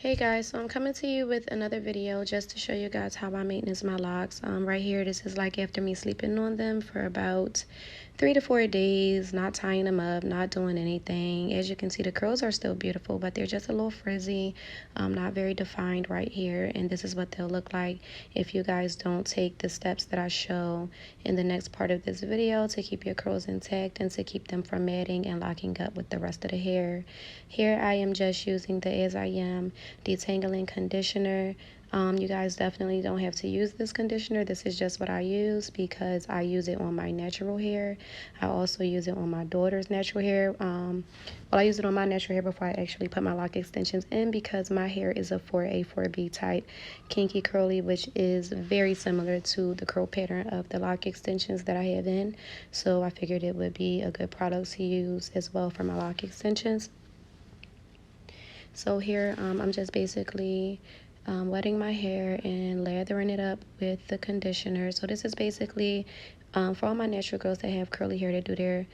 Hey guys, so I'm coming to you with another video just to show you guys how I maintenance my locks. Right here, this is like after me sleeping on them for about 3 to 4 days, not tying them up, not doing anything. As you can see, the curls are still beautiful, but they're just a little frizzy, not very defined right here. And this is what they'll look like if you guys don't take the steps that I show in the next part of this video to keep your curls intact and to keep them from matting and locking up with the rest of the hair. Here I am just using the As I Am Detangling conditioner. You guys definitely don't have to use this conditioner. This is just what I use because I use it on my natural hair. I also use it on my daughter's natural hair. I use it on my natural hair before I actually put my lock extensions in because my hair is a 4A, 4B type kinky curly, which is very similar to the curl pattern of the lock extensions that I have in. So I figured it would be a good product to use as well for my lock extensions. So here I'm just basically wetting my hair and lathering it up with the conditioner. So this is basically for all my natural girls that have curly hair that do their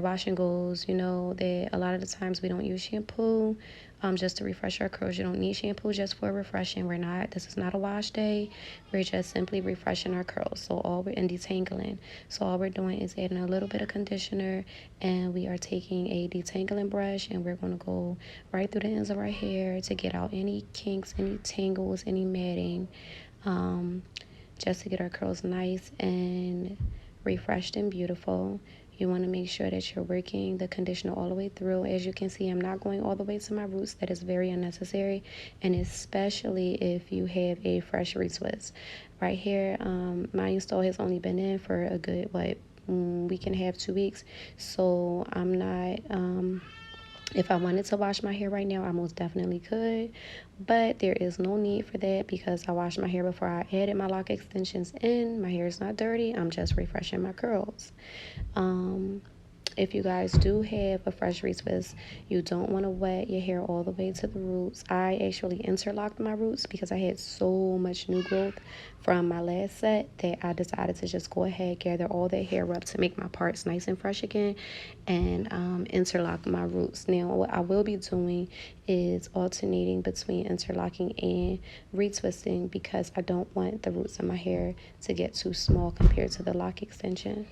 wash and goes. You know that a lot of the times we don't use shampoo just to refresh our curls. You don't need shampoo just for refreshing. This is not a wash day. We're just simply refreshing our curls. So we're detangling. So all we're doing is adding a little bit of conditioner, and we are taking a detangling brush, and we're going to go right through the ends of our hair to get out any kinks, any tangles, any matting, just to get our curls nice and refreshed and beautiful. You want to make sure that you're working the conditioner all the way through. As you can see, I'm not going all the way to my roots. That is very unnecessary, and especially if you have a fresh retwist. Right here, my install has only been in for a good, week and a half, 2 weeks. So I'm not... if I wanted to wash my hair right now, I most definitely could, but there is no need for that because I washed my hair before I added my lock extensions in. My hair is not dirty. I'm just refreshing my curls. If you guys do have a fresh retwist, you don't want to wet your hair all the way to the roots. I actually interlocked my roots because I had so much new growth from my last set that I decided to just go ahead, gather all that hair up to make my parts nice and fresh again, and interlock my roots. Now, what I will be doing is alternating between interlocking and retwisting because I don't want the roots of my hair to get too small compared to the lock extension.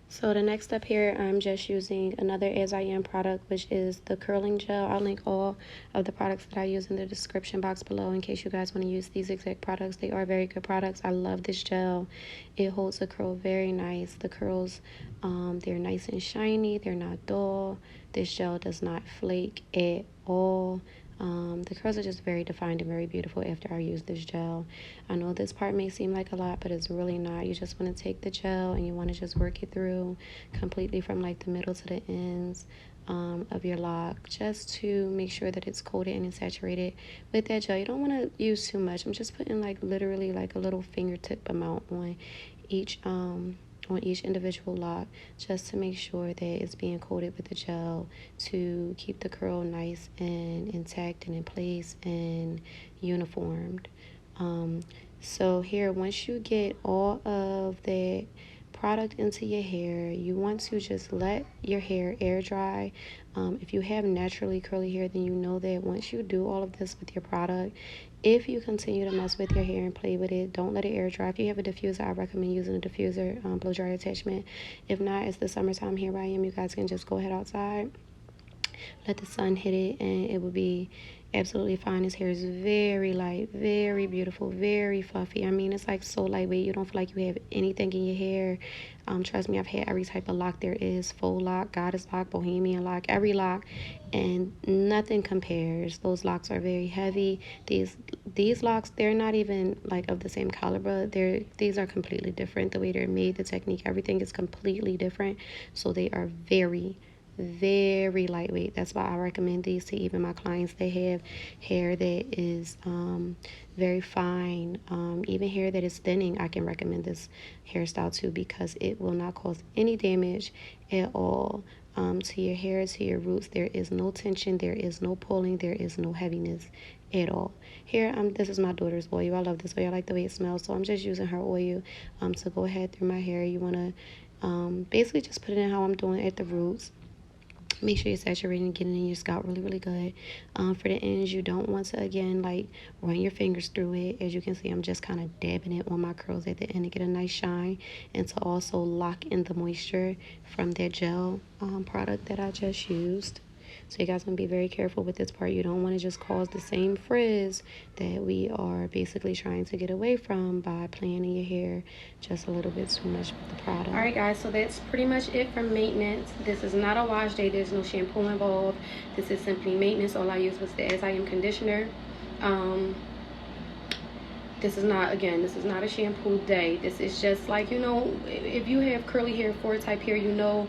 So the next step here, I'm just using another As I Am product, which is the curling gel. I'll link all of the products that I use in the description box below in case you guys want to use these exact products. They are very good products. I love this gel. It holds the curl very nice. The curls, they're nice and shiny. They're not dull. This gel does not flake at all. The curls are just very defined and very beautiful after I use this gel. I know this part may seem like a lot, but it's really not. You just want to take the gel and you want to just work it through completely from like the middle to the ends of your lock, just to make sure that it's coated and it's saturated with that gel. You don't want to use too much. I'm just putting like literally like a little fingertip amount on each individual lock, just to make sure that it's being coated with the gel to keep the curl nice and intact and in place and uniformed. So here, once you get all of that product into your hair, you want to just let your hair air dry. If you have naturally curly hair, then you know that once you do all of this with your product, if you continue to mess with your hair and play with it, don't let it air dry. If you have a diffuser, I recommend using a diffuser blow dryer attachment. If not, it's the summertime here where I am. You guys can just go ahead outside, let the sun hit it, and it will be absolutely fine. His hair is very light, very beautiful, very fluffy. I mean, it's like so lightweight. You don't feel like you have anything in your hair. Trust me, I've had every type of lock there is: faux lock, goddess lock, bohemian lock, every lock, and nothing compares. Those locks are very heavy. These locks, they're not even like of the same caliber. These are completely different. The way they're made, the technique, everything is completely different. So they are very lightweight. That's why I recommend these to even my clients that have hair that is very fine, even hair that is thinning. I can recommend this hairstyle too because it will not cause any damage at all to your hair, to your roots. There is no tension, there is no pulling, there is no heaviness at all. Here, this is my daughter's oil. I love this oil. I like the way it smells, so I'm just using her oil to go ahead through my hair. You want to basically just put it in how I'm doing at the roots. Make sure you're saturating and getting in your scalp really, really good. For the ends, you don't want to, again, like run your fingers through it. As you can see, I'm just kind of dabbing it on my curls at the end to get a nice shine, and to also lock in the moisture from that gel product that I just used. So you guys want to be very careful with this part. You don't want to just cause the same frizz that we are basically trying to get away from by playing in your hair just a little bit too much with the product. Alright guys, so that's pretty much it for maintenance. This is not a wash day. There's no shampoo involved. This is simply maintenance. All I used was the As I Am conditioner. This is not a shampoo day. This is just like, you know, if you have curly hair, 4 type hair, you know,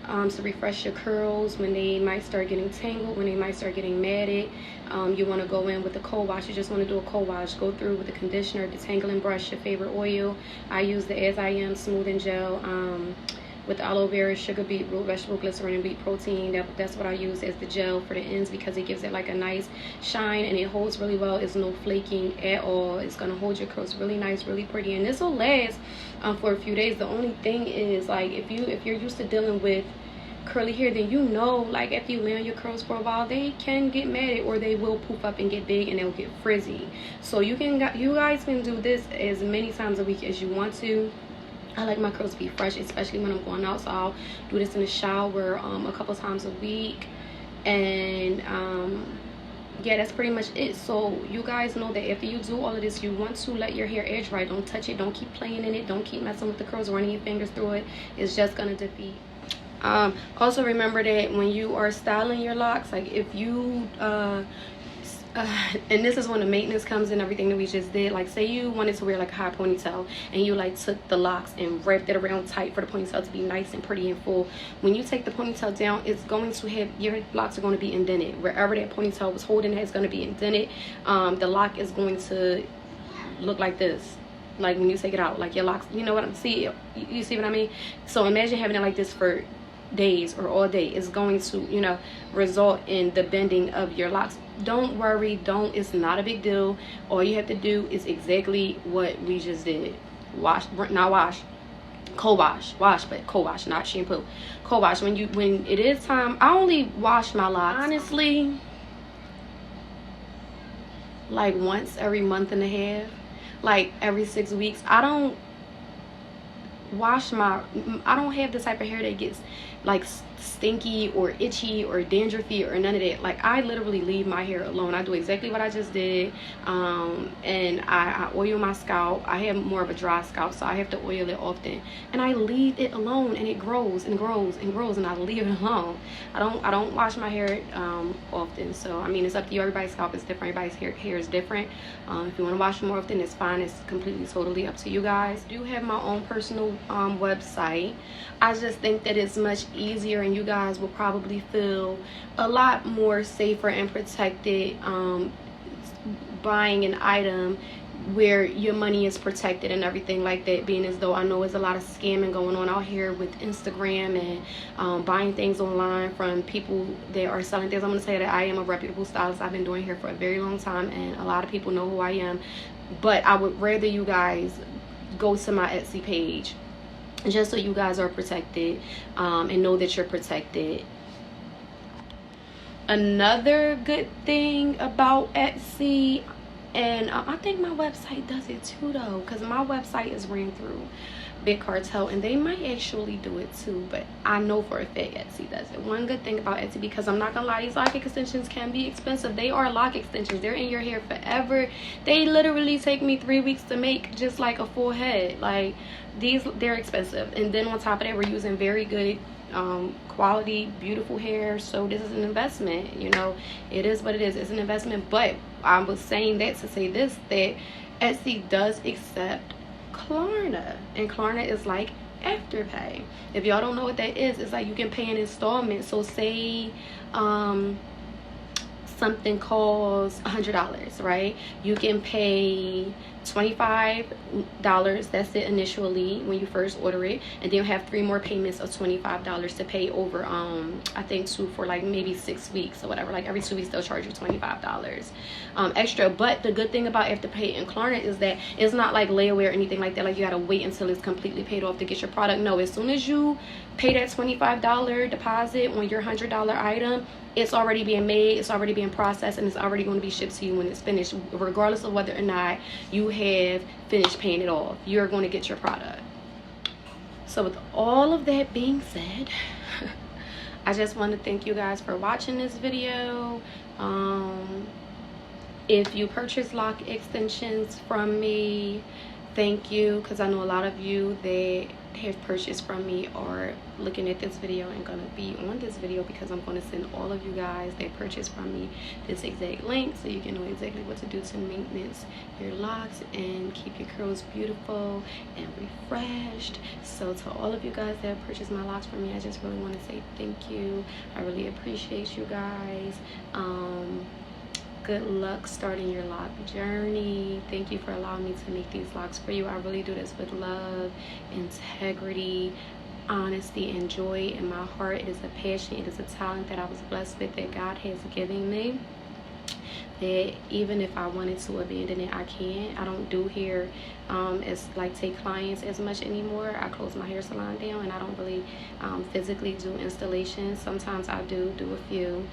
to refresh your curls when they might start getting tangled, when they might start getting matted. You want to go in with a cold wash. You just want to do a cold wash. Go through with the conditioner, detangling brush, your favorite oil. I use the As I Am smoothing gel with aloe vera, sugar beetroot, vegetable glycerin, and wheat protein. That's what I use as the gel for the ends, because it gives it like a nice shine and it holds really well. It's no flaking at all. It's gonna hold your curls really nice, really pretty, and this will last for a few days. The only thing is, like, if you're used to dealing with curly hair, then you know, like, after you lay on your curls for a while, they can get matted, or they will poof up and get big and they'll get frizzy. So you guys can do this as many times a week as you want to. I like my curls to be fresh, especially when I'm going out, so I'll do this in the shower a couple times a week. And yeah, that's pretty much it. So you guys know that after you do all of this, you want to let your hair air dry. Don't touch it, don't keep playing in it, don't keep messing with the curls, running your fingers through it. It's just gonna defeat. Also remember that when you are styling your locks, like if you and this is when the maintenance comes in, everything that we just did. Like, say you wanted to wear like a high ponytail, and you like took the locks and wrapped it around tight for the ponytail to be nice and pretty and full. When you take the ponytail down, it's going to have, your locks are going to be indented. Wherever that ponytail was holding it, it's going to be indented. The lock is going to look like this, like when you take it out, like your locks, you know what I'm saying? You see what I mean? So imagine having it like this for days or all day. Is going to, you know, result in the bending of your locks. Don't worry, it's not a big deal. All you have to do is exactly what we just did. Wash, not wash, cold wash, but cold wash, not shampoo. Cold wash. When it is time, I only wash my locks, honestly, like once every month and a half, like every 6 weeks. I don't have the type of hair that gets like stinky or itchy or dandruffy or none of that. Like, I literally leave my hair alone. I do exactly what I just did. And I oil my scalp. I have more of a dry scalp, so I have to oil it often, and I leave it alone, and it grows and grows and grows, and I leave it alone. I don't wash my hair often. So I mean, it's up to you. Everybody's scalp is different, everybody's hair is different. If you want to wash it more often, it's fine. It's completely totally up to you guys. I do have my own personal website. I just think that it's much easier, and you guys will probably feel a lot more safer and protected buying an item where your money is protected and everything like that, being as though I know there's a lot of scamming going on out here with Instagram and buying things online from people that are selling things. I'm going to say that I am a reputable stylist. I've been doing hair for a very long time, and a lot of people know who I am, but I would rather you guys go to my Etsy page, just so you guys are protected and know that you're protected. Another good thing about Etsy, and I think my website does it too though, because my website is ran through Big Cartel, and they might actually do it too, but I know for a fact Etsy does it. One good thing about Etsy, because I'm not gonna lie, these lock extensions can be expensive. They are lock extensions. They're in your hair forever. They literally take me 3 weeks to make, just like a full head. Like, they're expensive, and then on top of that, we're using very good quality, beautiful hair. So this is an investment. You know, it is what it is. It's an investment. But I was saying that to say this, that Etsy does accept Klarna, and Klarna is like Afterpay. If y'all don't know what that is, it's like you can pay an installment. So say something costs $100, right? You can pay $25. That's it initially when you first order it, and then you have 3 more payments of $25 to pay over I think two for like maybe 6 weeks or whatever. Like every 2 weeks they'll charge you $25 extra. But the good thing about Afterpay and Klarna is that it's not like layaway or anything like that, like you gotta wait until it's completely paid off to get your product. No, as soon as you pay that $25 deposit on your $100 item, it's already being made, it's already being processed, and it's already going to be shipped to you when it's finished, regardless of whether or not you have finished paying it off. You're going to get your product. So with all of that being said, I just want to thank you guys for watching this video. If you purchase lock extensions from me, thank you, because I know a lot of you that have purchased from me are looking at this video and gonna be on this video, because I'm going to send all of you guys that purchase from me this exact link so you can know exactly what to do to maintenance your locks and keep your curls beautiful and refreshed. So to all of you guys that have purchased my locks from me, I just really want to say thank you. I really appreciate you guys. Good luck starting your lock journey. Thank you for allowing me to make these locks for you. I really do this with love, integrity, honesty, and joy in my heart. It is a passion, it is a talent that I was blessed with, that God has given me, that even if I wanted to abandon it, I can't. I don't do hair as like take clients as much anymore. I closed my hair salon down, and I don't really physically do installations. Sometimes I do a few,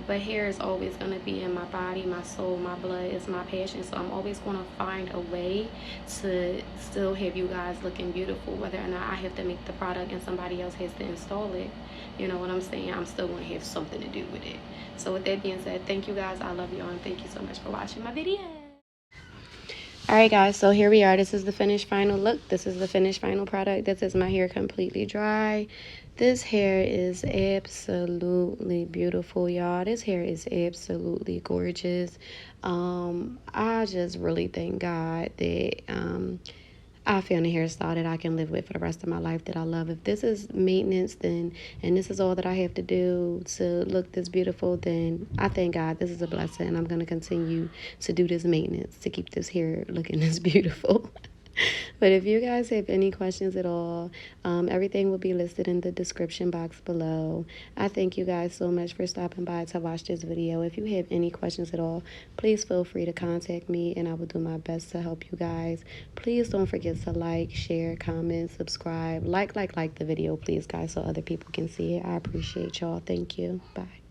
but hair is always going to be in my body, my soul, my blood. Is my passion. So I'm always going to find a way to still have you guys looking beautiful, whether or not I have to make the product and somebody else has to install it. You know what I'm saying? I'm still going to have something to do with it. So with that being said, thank you guys. I love you all, and thank you so much for watching my video. Alright guys, so here we are. This is the finished final look. This is the finished final product. This is my hair completely dry. This hair is absolutely beautiful, y'all. This hair is absolutely gorgeous. I just really thank God that I found a hairstyle that I can live with for the rest of my life, that I love. If this is maintenance, then, and this is all that I have to do to look this beautiful, then I thank God. This is a blessing. I'm going to continue to do this maintenance to keep this hair looking this beautiful. But if you guys have any questions at all, everything will be listed in the description box below. I thank you guys so much for stopping by to watch this video. If you have any questions at all, please feel free to contact me, and I will do my best to help you guys. Please don't forget to like, share, comment, subscribe. Like the video, please, guys, so other people can see it. I appreciate y'all. Thank you. Bye.